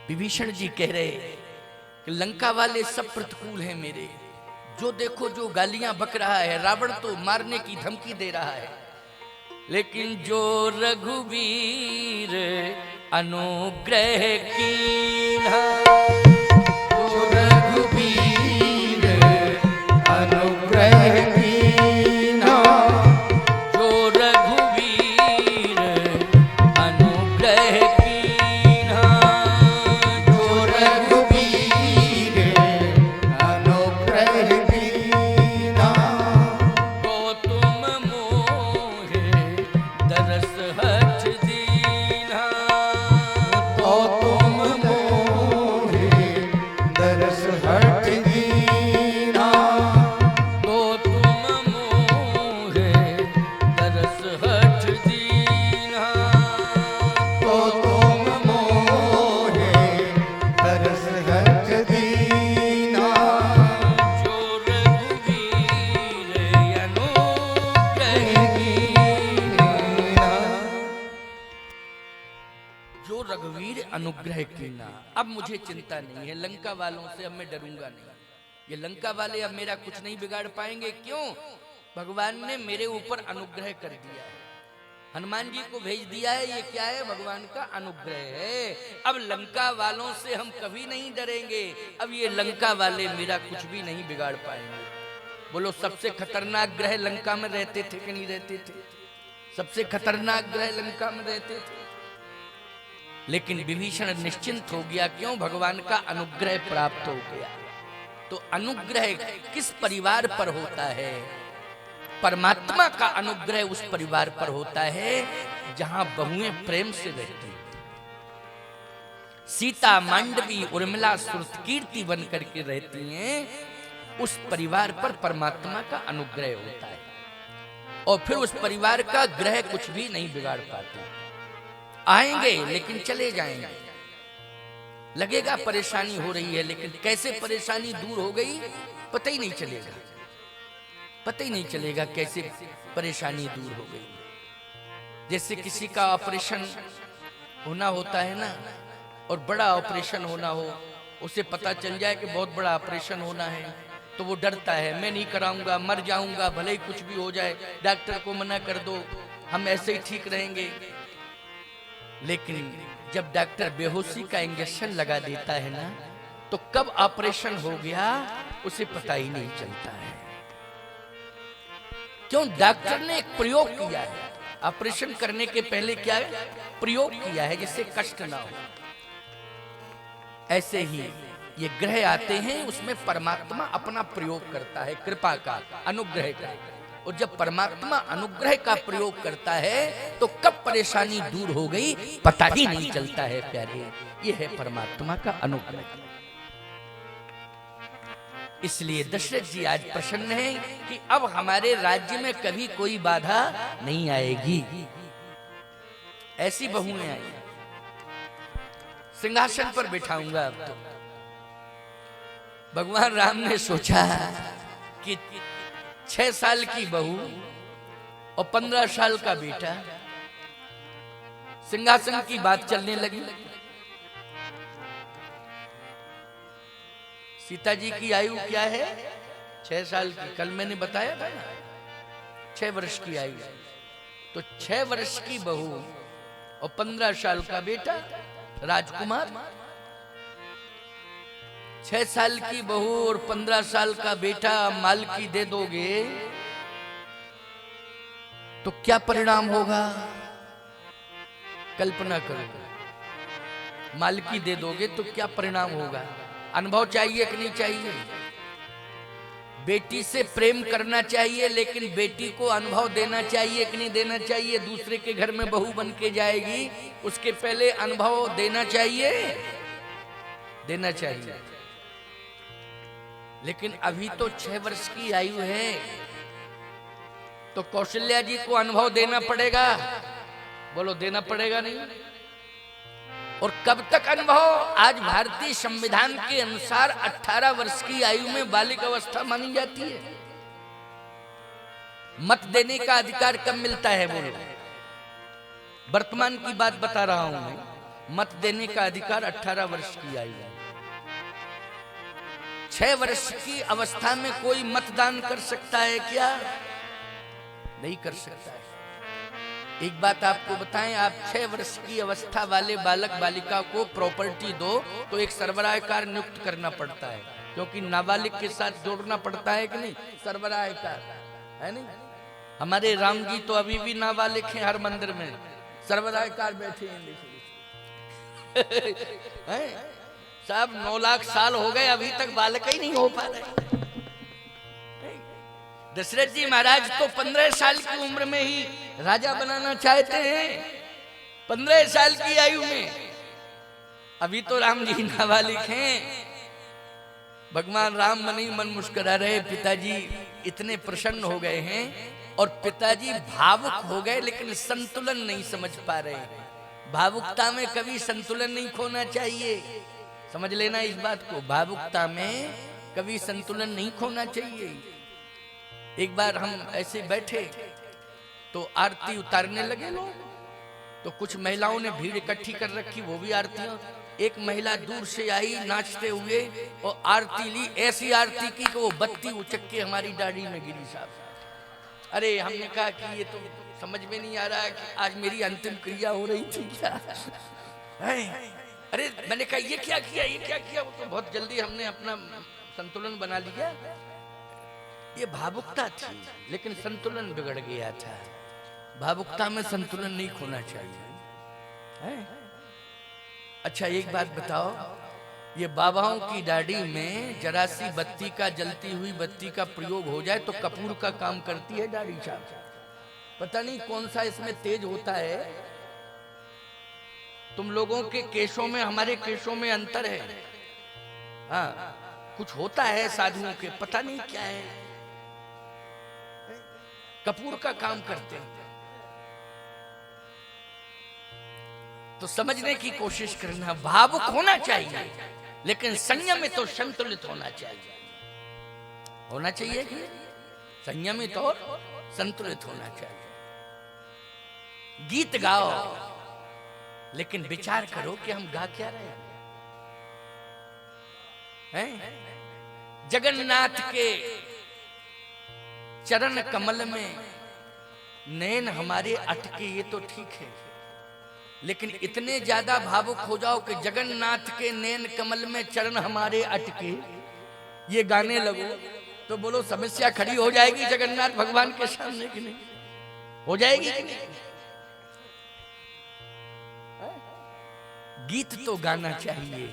विभीषण जी कह रहे कि लंका वाले सब प्रतिकूल हैं मेरे, जो देखो जो गालियां बक रहा है, रावण तो मारने की धमकी दे रहा है, लेकिन जो रघुवीर अनुग्रह कीन्हा, जो रघुवीर अनुग्रह कीन्हा, जो रघुवीर अनुग्रह कीन्हा, जो रघुवीर अनुग्रह कीन्हा, तो तुम मोहे दरस हठ दीन्हा, तो तुम मोहे दरस हठ दीन्हा, तो तुम मोहे दरस हठ दीन्हा, तो तुम मोहे दरस हठ दीन्हा, जो रघुवीर अनुग्रह कीन्हा, जो रघुवीर अनुग्रह कीन्हा। अब मुझे चिंता नहीं है लंका वालों से, अब मैं डरूंगा नहीं। ये लंका वाले अब मेरा कुछ नहीं बिगाड़ पाएंगे। क्यों? भगवान ने मेरे ऊपर अनुग्रह कर दिया है, हनुमान जी को भेज दिया है। ये क्या है? भगवान का अनुग्रह है। अब लंका वालों से हम कभी नहीं डरेंगे। अब ये लंका वाले मेरा कुछ भी नहीं बिगाड़ पाएंगे। बोलो, सबसे खतरनाक ग्रह लंका में रहते थे कि नहीं रहते थे? सबसे खतरनाक ग्रह लंका में रहते थे। लेकिन विभीषण निश्चिंत हो गया। क्यों? भगवान का अनुग्रह प्राप्त हो गया। तो अनुग्रह किस परिवार पर होता है? परमात्मा का अनुग्रह उस परिवार पर होता है जहां बहुएं प्रेम से रहती हैं। सीता, मांडवी, उर्मिला, सुरकीर्ति बन करके रहती हैं। उस परिवार पर परमात्मा का अनुग्रह होता है और फिर उस परिवार का ग्रह कुछ भी नहीं बिगाड़ पाते। आएंगे लेकिन चले जाएंगे। लगेगा परेशानी हो रही है, लेकिन कैसे परेशानी दूर हो गई पता ही नहीं चलेगा। पता ही नहीं चलेगा कैसे परेशानी दूर हो गई। जैसे किसी का ऑपरेशन होना होता है ना, और बड़ा ऑपरेशन होना हो, उसे पता चल जाए कि बहुत बड़ा ऑपरेशन होना है, तो वो डरता है, मैं नहीं कराऊंगा, मर जाऊंगा, भले ही कुछ भी हो जाए, डॉक्टर को मना कर दो, हम ऐसे ही ठीक रहेंगे। लेकिन जब डॉक्टर बेहोशी का इंजेक्शन लगा देता है ना, तो कब ऑपरेशन हो गया उसे पता ही नहीं चलता है। क्यों? डॉक्टर ने एक प्रयोग किया है। ऑपरेशन करने के पहले क्या है? प्रयोग किया है, जिससे कष्ट ना हो। ऐसे ही ये ग्रह आते हैं, उसमें परमात्मा अपना प्रयोग करता है, कृपा का, अनुग्रह का। और जब परमात्मा अनुग्रह का प्रयोग करता है तो कब परेशानी दूर हो गई पता ही नहीं चलता है प्यारे। ये है परमात्मा का अनुग्रह। इसलिए दशरथ जी आज प्रसन्न हैं कि अब हमारे राज्य में कभी कोई बाधा नहीं आएगी। ऐसी बहुएं आई, सिंहासन पर बिठाऊंगा। अब तो भगवान राम ने सोचा कि 6 साल की बहू और 15 साल का बेटा, सिंहासन की बात चलने लगी। सीता जी की आयु क्या है? 6 साल की। कल मैंने बताया था ना, 6 वर्ष की आयु। तो 6 वर्ष की बहू और 15 साल का बेटा राजकुमार। 6 साल की बहू और 15 साल का बेटा मालकी दे दोगे तो क्या परिणाम होगा? कल्पना करो, मालकी दे दोगे तो क्या परिणाम होगा? अनुभव चाहिए कि नहीं चाहिए? बेटी से प्रेम करना चाहिए, लेकिन बेटी को अनुभव देना चाहिए कि नहीं देना चाहिए? दूसरे के घर में बहू बन के जाएगी, उसके पहले अनुभव देना चाहिए, देना चाहिए। लेकिन अभी तो 6 वर्ष की आयु है, तो कौशल्या जी को अनुभव देना पड़ेगा। बोलो, देना पड़ेगा नहीं? और कब तक अनुभव? आज भारतीय संविधान के अनुसार 18 वर्ष की आयु में बालिक अवस्था मानी जाती है। मत देने का अधिकार कब मिलता है? बोलो, वर्तमान की बात बता रहा हूं मैं। मत देने का अधिकार 18 वर्ष की आयु है। 6 वर्ष की अवस्था में कोई मतदान कर सकता है क्या? नहीं कर सकता है। एक बात आपको बताएं, आप 6 वर्ष की अवस्था वाले बालक बालिका को प्रॉपर्टी दो तो एक सरबराहकार नियुक्त करना पड़ता है, क्योंकि नाबालिग के साथ जोड़ना पड़ता है कि नहीं, सरबराहकार है नहीं। हमारे राम जी तो अभी भी नाबालिग हैं, हर मंदिर में सरबराहकार बैठे हैं। साहब 9 लाख साल हो गए, अभी तक बालक ही नहीं हो पा रहे। दशरथ जी महाराज तो 15 साल की उम्र में ही राजा बनाना चाहते हैं, 15 साल की आयु में। अभी तो राम जी नाबालिग हैं। भगवान राम मन ही मन मुस्कुरा रहे, पिताजी इतने प्रसन्न हो गए हैं और पिताजी भावुक हो गए, लेकिन संतुलन नहीं समझ पा रहे। भावुकता में कभी संतुलन नहीं खोना चाहिए, समझ लेना इस बात को। भावुकता में कभी संतुलन नहीं खोना चाहिए। एक बार हम ऐसे बैठे तो आरती उतारने लगे लोग, तो कुछ महिलाओं ने भीड़ इकट्ठी कर रखी, वो भी आरतियां। एक महिला दूर से आई नाचते हुए और आरती ली, ऐसी आरती की कि वो बत्ती उचक के हमारी दाढ़ी में गिरी साहब। अरे हमने कहा कि ये तो समझ में नहीं आ रहा है कि आज मेरी अंतिम क्रिया हो रही थी क्या? अरे मैंने कहा ये क्या किया, ये क्या किया? वो तो बहुत जल्दी हमने अपना संतुलन बना लिया। ये भावुकता थी, लेकिन संतुलन बिगड़ गया था। भावुकता में संतुलन नहीं खोना चाहिए, है? अच्छा एक बात बताओ, ये बाबाओं की दाढ़ी में जरा सी बत्ती का, जलती हुई बत्ती का प्रयोग हो जाए तो कपूर का काम करती है दाढ़ी साहब। पता नहीं कौन सा इसमें तेज होता है। तुम लोगों के केशों में हमारे केशों में अंतर है। हाँ, कुछ होता है साधुओं के, पता नहीं क्या है, कपूर का काम करते हैं। तो समझने की कोशिश करना, भावुक होना चाहिए लेकिन संयमित तो संतुलित होना चाहिए। होना चाहिए कि संयमित और संतुलित होना चाहिए। गीत गाओ लेकिन विचार करो कि हम गा क्या रहे हैं। जगन्नाथ के चरण कमल में नैन हमारे अटके, ये तो ठीक है, लेकिन इतने ज्यादा भावुक हो जाओ कि जगन्नाथ के नैन कमल में चरण हमारे अटके, ये गाने लगो तो बोलो समस्या खड़ी हो जाएगी जगन्नाथ भगवान के सामने कि नहीं? हो जाएगी कि नहीं? गीत तो गाना चाहिए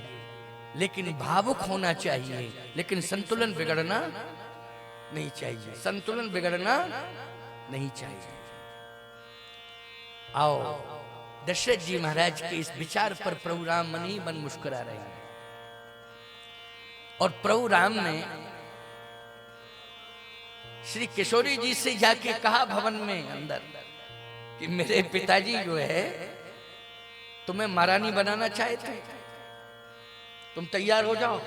लेकिन भावुक होना चाहिए, लेकिन संतुलन बिगड़ना नहीं चाहिए। संतुलन बिगड़ना नहीं चाहिए। आओ, दशरथ जी महाराज के इस विचार पर प्रभु राम मन ही मन मुस्कुरा रहे हैं। और प्रभु राम ने श्री किशोरी जी से जाके कहा भवन में अंदर कि मेरे पिताजी जो है तुम्हें महारानी बनाना चाहते, तुम तैयार हो जाओ।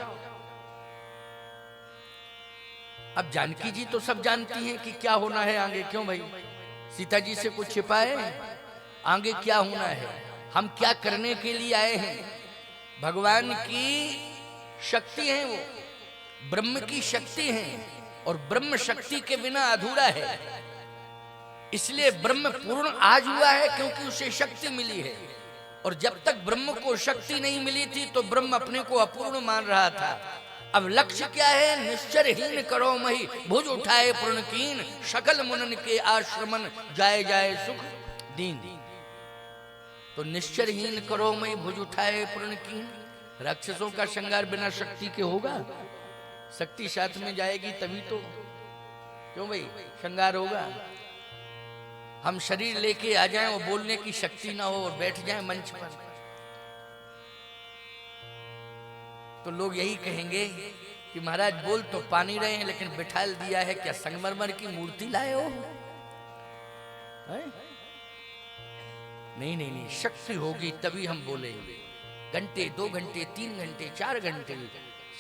अब जानकी जी तो सब जानती हैं कि क्या होना है आगे। क्यों भाई, सीता जी से कुछ छिपा है? आगे क्या होना है, हम क्या करने के लिए आए हैं। भगवान की शक्ति है, वो ब्रह्म की शक्ति है और ब्रह्म शक्ति के बिना अधूरा है। इसलिए ब्रह्म पूर्ण आज हुआ है क्योंकि उसे शक्ति मिली है, और जब तक ब्रह्म को शक्ति नहीं मिली थी तो ब्रह्म अपने को अपूर्ण मान रहा था। अब लक्ष्य क्या है? निश्चरहीन करो मही भुज उठाए पूर्णकीन, सकल मुनन के आश्रमन जाए जाए सुख दीन। तो निश्चरहीन करो मही भुज उठाए पूर्णकीन। राक्षसों का श्रृंगार बिना शक्ति के होगा? शक्ति साथ में जाएगी तभी तो, क्यों भाई, श्रृंगार होगा। हम शरीर लेके आ जाएं और बोलने की शक्ति ना हो और बैठ जाएं मंच पर, तो लोग यही कहेंगे कि महाराज बोल तो पानी रहे हैं लेकिन बिठाल दिया है क्या, संगमरमर की मूर्ति लाए हो? नहीं नहीं नहीं, शक्ति होगी तभी हम बोलेंगे। घंटे, 2 घंटे, 3 घंटे, 4 घंटे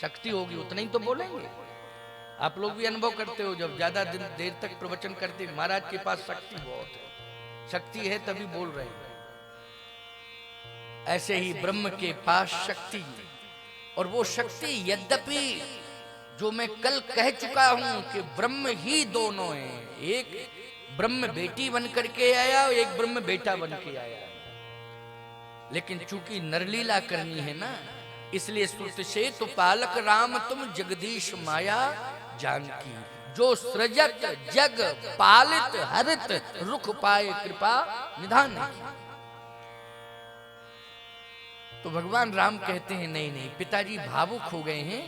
शक्ति होगी उतना ही तो बोलेंगे। आप लोग भी अनुभव करते हो, जब ज्यादा देर तक प्रवचन करते, महाराज के पास शक्ति बहुत है, शक्ति है तभी बोल रहे हैं। ऐसे ही ब्रह्म के पास शक्ति, और वो शक्ति यद्यपि जो मैं कल कह चुका हूं कि ब्रह्म ही दोनों हैं, एक ब्रह्म बेटी बन करके आया और एक ब्रह्म बेटा बन के आया, लेकिन चूंकि नरलीला करनी है ना, इसलिए श्रुत से तो पालक राम तुम जगदीश माया जानकी, जो सृजत जग पालित हरित रुख पाए कृपा निधान की। तो भगवान राम कहते हैं नहीं नहीं पिताजी भावुक हो गए हैं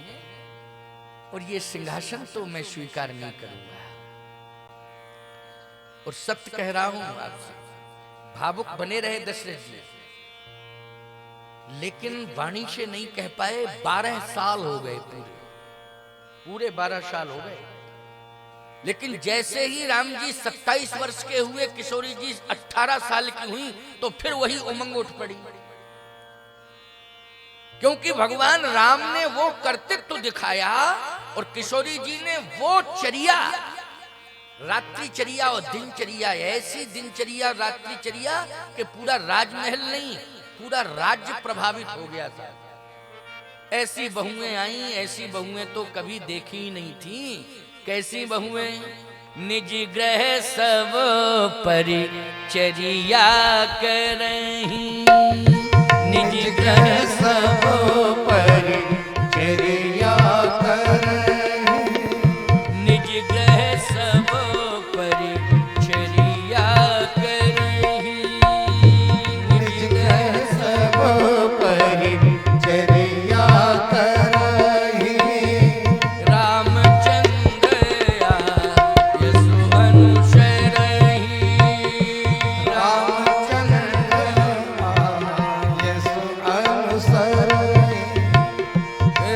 और ये सिंहासन तो मैं स्वीकार नहीं करूंगा, और सत्य कह रहा हूं आपसे, भावुक बने रहे दशरथ जी, लेकिन वाणी से नहीं कह पाए। 12 साल हो गए, पूरे 12 साल हो गए। लेकिन जैसे ही राम जी 27 वर्ष के हुए, किशोरी जी 18 साल की हुई, तो फिर वही उमंग उठ पड़ी, क्योंकि भगवान राम ने वो कर्तृत्व दिखाया और किशोरी जी ने वो चर्या, रात्रिचर्या और दिनचर्या, ऐसी दिनचर्या रात्रिचर्या कि पूरा राजमहल नहीं पूरा राज्य प्रभावित हो गया था। ऐसी बहुएं आई, ऐसी बहुएं तो कभी देखी ही नहीं थी। कैसी बहुएं? निज ग्रह सब परिचर्या करहीं, निज ग्रह सब परिचर्या करहीं, निज ग्रह सब परिचर्या करहीं, निज ग्रह सब परिचर्या करहीं, रामचंद्र यशु अनुसरहीं, रामचंद्र यशु अनुसरहीं,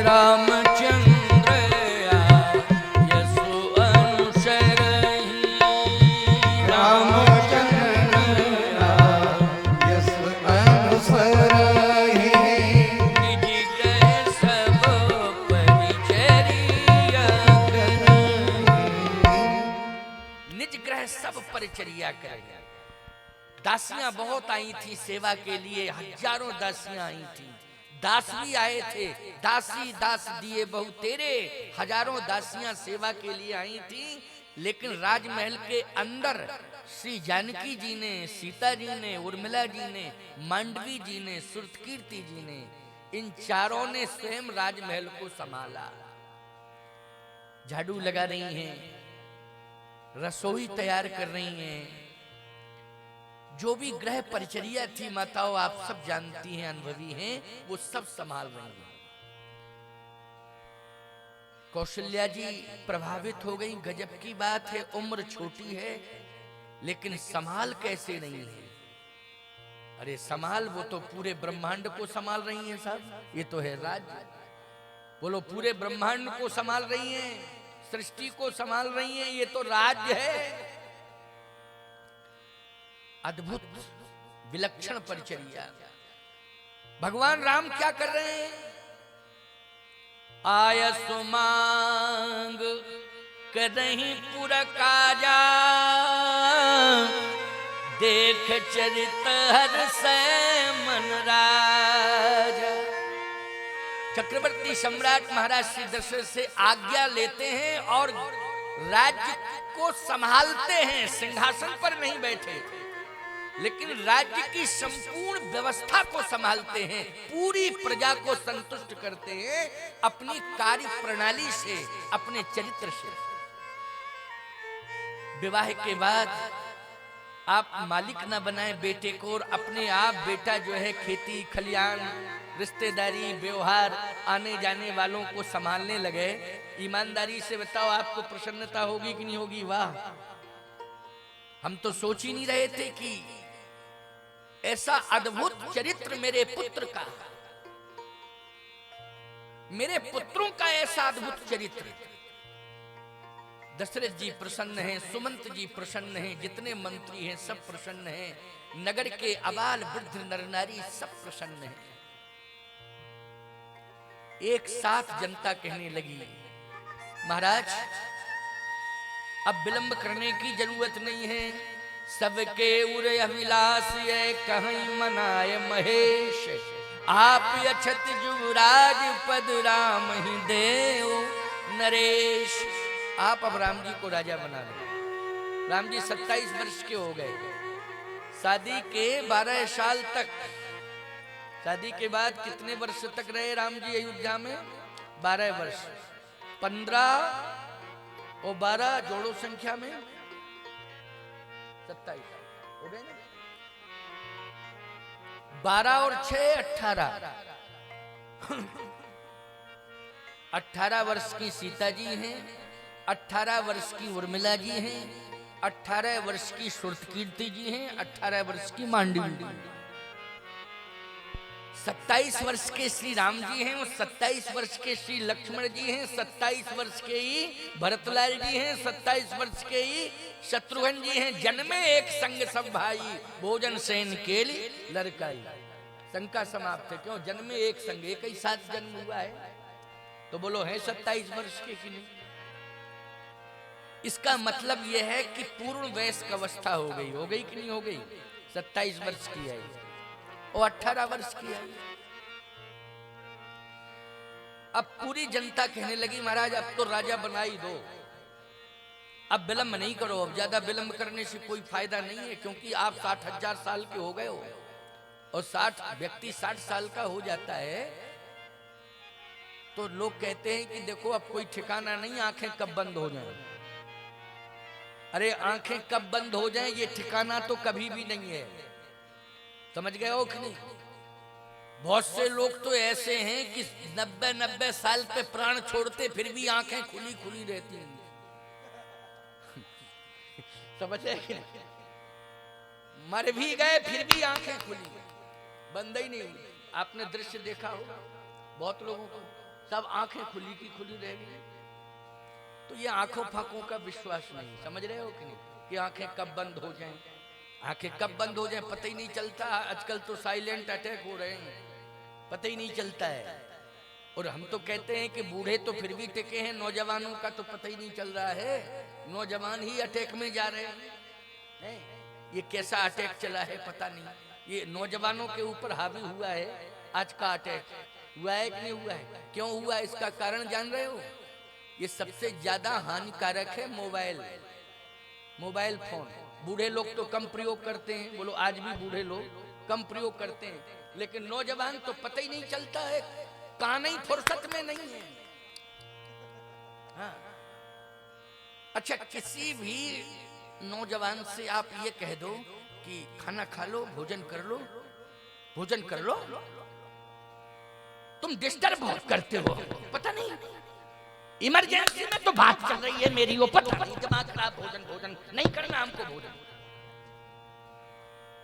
रामचंद्र यशु अनुसरहीं, रामचंद्र यशु अनुसरहीं, निज ग्रह सब परिचर्या करहीं, निज ग्रह सब परिचर्या करेगा। दासियां बहुत आई थी सेवा के लिए, हजारों दासियां आई थी, दास भी आए थे, दासी दास दिए बहु तेरे, हजारों दासियां सेवा के लिए आई थी। लेकिन राजमहल के अंदर श्री जानकी जी ने, सीता जी ने, उर्मिला जी ने, मांडवी जी ने, श्रुतकीर्ति जी ने, इन चारों ने स्वयं राजमहल को संभाला। झाड़ू लगा रही हैं, रसोई तैयार कर रही हैं, जो भी ग्रह परिचर्या थी माताओं आप सब जानती हैं, अनुभवी हैं, वो सब संभाल रही हैं। कौशल्या जी प्रभावित हो गई, गजब की बात है, उम्र छोटी है लेकिन संभाल कैसे नहीं है। अरे संभाल, वो तो पूरे ब्रह्मांड को संभाल रही हैं साहब, ये तो है राज्य। बोलो, पूरे ब्रह्मांड को संभाल रही हैं, सृष्टि को संभाल रही हैं, ये तो राज्य है। अद्भुत विलक्षण परिचर्या। भगवान राम क्या कर रहे हैं? आयसु मांग करहीं पुर काजा, देख चरित हर्षै मन राजा। चक्रवर्ती सम्राट महाराज श्री दशरथ से आज्ञा लेते हैं और राज्य को संभालते हैं। सिंहासन पर नहीं बैठे, लेकिन राज्य की संपूर्ण व्यवस्था को संभालते हैं, पूरी प्रजा को संतुष्ट करते हैं अपनी कार्य प्रणाली से, अपने चरित्र से। विवाह के बाद आप मालिक ना बनाए बेटे को, और अपने आप बेटा जो है खेती खलियान, रिश्तेदारी, व्यवहार, आने जाने वालों को संभालने लगे। ईमानदारी से बताओ, आपको प्रसन्नता होगी कि नहीं होगी? वाह, हम तो सोच ही नहीं रहे थे कि ऐसा अद्भुत चरित्र मेरे पुत्र का, मेरे पुत्रों का ऐसा अद्भुत चरित्र। दशरथ जी प्रसन्न हैं, सुमंत जी प्रसन्न हैं, जितने मंत्री हैं सब प्रसन्न हैं, नगर के अबाल वृद्ध नर नारी सब प्रसन्न हैं। एक साथ जनता कहने लगी, महाराज अब विलंब करने की जरूरत नहीं है, सबके उर अभिलाष ये कहीं मनाए महेश। आप अछत जुवराज पद राम ही देव नरेश। आप अब राम जी को राजा बना लो। राम जी 27 वर्ष के हो गए, शादी के 12 साल तक। शादी के बाद कितने वर्ष तक रहे राम जी अयोध्या में? 12 वर्ष। 15 और 12 जोड़ो संख्या में 27 हो गए ना। 12 और 6 18। 18 वर्ष की सीता जी हैं, 18 वर्ष की उर्मिला जी हैं, 18 वर्ष की श्रुतकीर्ति जी हैं, 18 वर्ष की मांडवी जी। 27 वर्ष के श्री राम जी हैं और 27 वर्ष के श्री लक्ष्मण जी हैं, 27 वर्ष के ही भरतलाल जी हैं, 27 वर्ष के ही शत्रुघ्न जी हैं। जन्मे एक संग सब भाई, भोजन सेन केली लड़काई। शंका समाप्त है। क्यों? जन्मे एक संग, एक ही साथ जन्म हुआ है। तो बोलो है 27 वर्ष के कि नहीं? इसका मतलब यह है कि पूर्ण वयस्क अवस्था हो गई कि नहीं हो गई? 27 वर्ष की है और 18 वर्ष की है। अब पूरी जनता कहने लगी महाराज अब तो राजा बना ही दो, अब विलंब नहीं करो। अब ज्यादा विलंब करने से कोई फायदा नहीं है, क्योंकि आप 60,000 साल के हो गए हो और 60 व्यक्ति 60 साल का हो जाता है तो लोग कहते हैं कि देखो अब कोई ठिकाना नहीं, आंखें कब बंद हो जाएं। अरे आंखें कब बंद हो जाएं ये ठिकाना तो कभी भी नहीं है। समझ गए हो कि नहीं? बहुत से लोग तो ऐसे हैं कि 90 साल पे प्राण छोड़ते फिर भी आंखें खुली खुली रहती हैं। समझ गए? मर भी गए फिर भी आंखें खुली, बंद ही नहीं हुई। आपने दृश्य देखा होगा, बहुत लोगों को सब आंखें खुली की खुली रह गई। तो ये आंखों फांकों का विश्वास नहीं। समझ रहे हो कि नहीं? कि आंखें कब बंद हो जाएं, आंखें कब बंद हो जाएं पता ही नहीं चलता। आजकल तो साइलेंट अटैक हो रहे हैं, पता ही नहीं चलता है। और हम तो कहते हैं कि बूढ़े तो फिर भी टिके हैं, नौजवानों का तो पता ही नहीं चल रहा है। नौजवान ही अटैक में जा रहे हैं। ये कैसा अटैक चला है पता नहीं। ये नौजवानों के ऊपर हावी हुआ है आज का अटैक। हुआ है कि नहीं हुआ है? क्यों हुआ है इसका कारण जान रहे हो? ये सबसे ज्यादा हानिकारक है मोबाइल फोन। बूढ़े लोग तो कम प्रयोग करते हैं, बोलो आज भी बूढ़े लोग कम प्रयोग करते हैं, लेकिन नौजवान तो पता ही नहीं चलता है, कान ही फुर्सत में नहीं है। हाँ। अच्छा, किसी भी नौजवान से आप ये कह दो कि खाना खा लो, भोजन कर लो, भोजन कर लो, तुम डिस्टर्ब बहुत करते हो, पता नहीं इमरजेंसी में तो बात चल रही है मेरी, वो पता नहीं दिमाग खराब, भोजन नहीं करना हमको भोजन।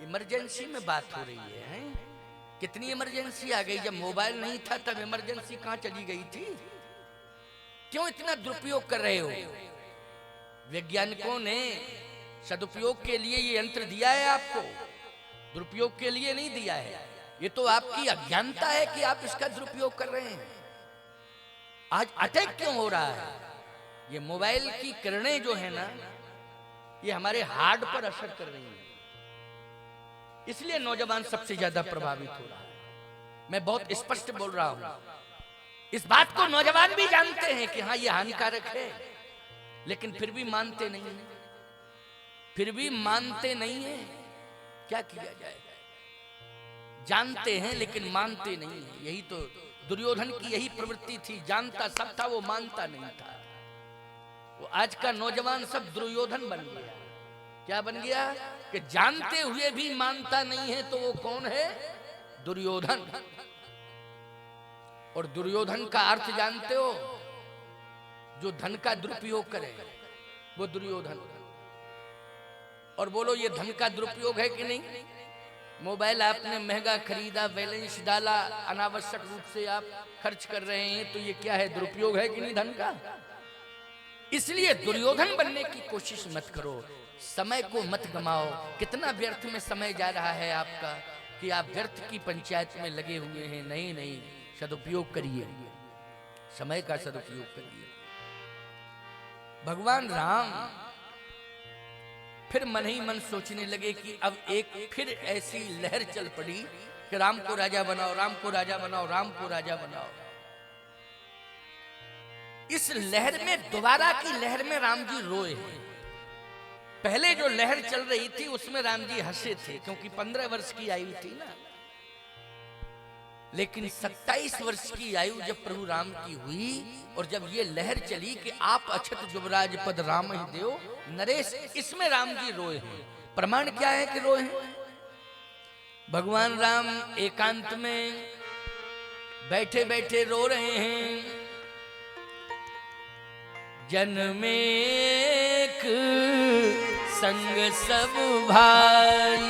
इमरजेंसी में बात हो रही है। कितनी इमरजेंसी आ गई। जब मोबाइल नहीं था तब इमरजेंसी कहां चली गई थी? क्यों इतना दुरुपयोग कर रहे हो? वैज्ञानिकों ने सदुपयोग के लिए ये यंत्र दिया है आपको, दुरुपयोग के लिए नहीं दिया है। ये तो आपकी अज्ञानता है कि आप इसका दुरुपयोग कर रहे हैं। आज अटैक क्यों हो रहा है? ये मोबाइल की किरणें जो है ना, ये हमारे हार्ट पर असर कर रही है, इसलिए नौजवान सबसे ज्यादा प्रभावित हो रहा है। मैं बहुत स्पष्ट बोल रहा हूं, इस बात को नौजवान भी जानते हैं कि हाँ ये हानिकारक है, लेकिन फिर भी मानते नहीं है, फिर भी मानते नहीं है। क्या किया जाए? जानते हैं लेकिन मानते नहीं है। यही तो दुर्योधन की यही प्रवृत्ति थी, जानता सब था वो मानता नहीं था। वो आज का नौजवान सब दुर्योधन बन गया। क्या बन गया? कि जानते हुए भी मानता नहीं है, तो वो कौन है? दुर्योधन। और दुर्योधन का अर्थ जानते हो? जो धन का दुरुपयोग करे वो दुर्योधन। और बोलो ये धन का दुरुपयोग है कि नहीं? मोबाइल आपने महंगा खरीदा, बैलेंस डाला, अनावश्यक रूप से आप खर्च कर रहे हैं, तो ये क्या है? दुरुपयोग है कि नहीं धन का? इसलिए दुर्योधन बनने की कोशिश मत करो, समय को मत गमाओ। कितना व्यर्थ में समय जा रहा है आपका कि आप व्यर्थ की पंचायत में लगे हुए हैं। नहीं, सदुपयोग करिए, समय का सदुपयोग करिए। भगवान राम फिर मन ही मन सोचने लगे कि अब एक फिर ऐसी लहर चल पड़ी कि राम को राजा बनाओ, राम को राजा बनाओ, राम को राजा बनाओ। इस लहर में, दोबारा की लहर में राम जी रोए हैं। पहले जो लहर चल रही थी उसमें राम जी हंसे थे, क्योंकि 15 वर्ष की आयु थी ना। लेकिन 27 वर्ष की आयु जब प्रभु राम की हुई और जब ये लहर चली कि आप अछत जुबराज पद राम ही देओ नरेश, इसमें राम जी रोए हैं। प्रमाण क्या है कि रोए हैं? भगवान राम एकांत में बैठे बैठे रो रहे हैं। जन्मेक संग सब भाई,